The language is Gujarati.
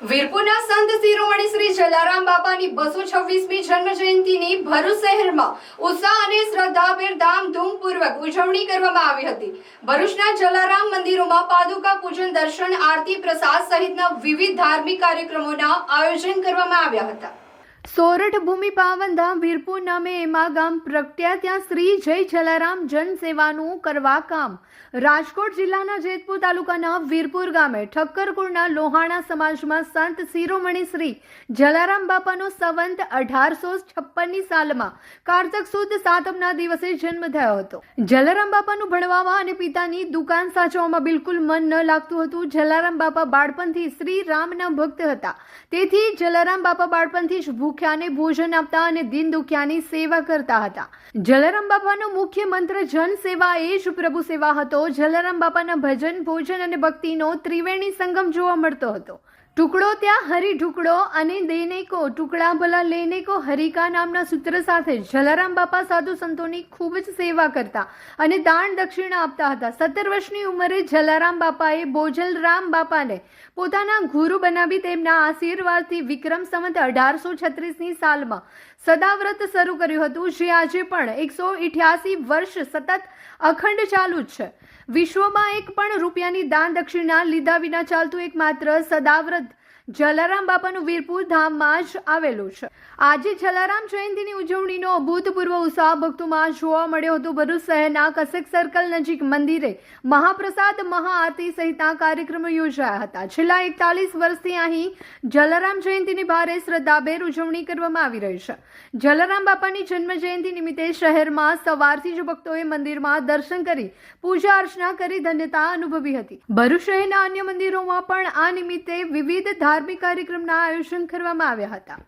વીરપુરના સંત શિરોમણી શ્રી જલારામ બાપાની 226મી જન્મ જયંતિની ભરૂચ શહેરમાં ઉત્સાહ અને શ્રદ્ધાભેર ધામધૂમપૂર્વક ઉજવણી કરવામાં આવી હતી। ભરૂચના જલારામ મંદિરોમાં પાદુકા પૂજન, દર્શન, આરતી, પ્રસાદ સહિતના વિવિધ ધાર્મિક કાર્યક્રમોના આયોજન કરવામાં આવ્યા હતા। સોરઠ ભૂમિ પાવન ધામ વીરપુર નામે એમાં ગામ પ્રગટ્યા ત્યાં શ્રી જય જલારામ જન સેવાનું કરવા કામ। રાજકોટ જિલ્લાના જેતપુર તાલુકાના વીરપુર ગામે ઠક્કર કુળના લોહાણા સમાજમાં સંત શિરોમણી શ્રી જલારામ બાપાનો સંવંત 1856ની સાલમાં કારતક સુદ સાતમના દિવસે જન્મ થયો હતો। જલારામ બાપાનું ભણવામાં અને પિતાની દુકાન સાચવવામાં બિલકુલ મન ન લાગતું હતું। જલારામ બાપા બાળપણથી શ્રી રામના ભક્ત હતા, તેથી જલારામ બાપા બાળપણથી જ ભૂખ્યાને ભોજન આપતા અને દીન દુખિયાની સેવા કરતા હતા। જલારામ બાપાનો મુખ્ય મંત્ર જન સેવા એ જ પ્રભુ સેવા હતો। જલારામ બાપાના ભજન, ભોજન અને ભક્તિનો ત્રિવેણી સંગમ જોવા મળતો હતો। ટુકડો ત્યાં હરી ઢુકડો અને દેને કો ટુકડા ભલા લેને કો હરિકા નામના સૂત્ર સાથે જલારામ બાપા સાધુ સંતોની ખૂબ જ સેવા કરતા અને દાન દક્ષિણા આપતા હતા। 17 વર્ષની ઉંમરે જલારામ બાપાએ બોજલરામ બાપાને પોતાના ગુરુ બનાવી તેમના આશીર્વાદથી વિક્રમ સંવત 1836ની સાલમાં સદાવ્રત શરૂ કર્યું હતું, જે આજે પણ 188 વર્ષ સતત અખંડ ચાલુ જ છે। વિશ્વમાં એક પણ રૂપિયાની દાન દક્ષિણા લીધા વિના ચાલતું એકમાત્ર સદાવ્રત જલારામ બાપાનું વીરપુર ધામમાં જ આવેલું છે। આજે જલારામ જયંતિની ઉજવણીનો અભૂતપૂર્વ ઉત્સાહ ભક્તોમાં જોવા મળ્યો હતો। ભરૂચ શહેરના કસક સર્કલ નજીક મંદિરે મહાપ્રસાદ, મહાઆરતી સહિતના કાર્યક્રમો યોજાયા હતા। છેલ્લા 41 વર્ષથી અહીં જલારામ જયંતિની ભારે શ્રદ્ધાભેર ઉજવણી કરવામાં આવી રહી છે। જલારામ બાપાની જન્મ જયંતિ નિમિત્તે શહેરમાં સવારથી જ ભક્તોએ મંદિરમાં દર્શન કરી પૂજા અર્ચના કરી ધન્યતા અનુભવી હતી। ભરૂચ શહેરના અન્ય મંદિરોમાં પણ આ નિમિત્તે વિવિધ ધાર્મિક કાર્યક્રમના આયોજન કરવામાં આવ્યા હતા।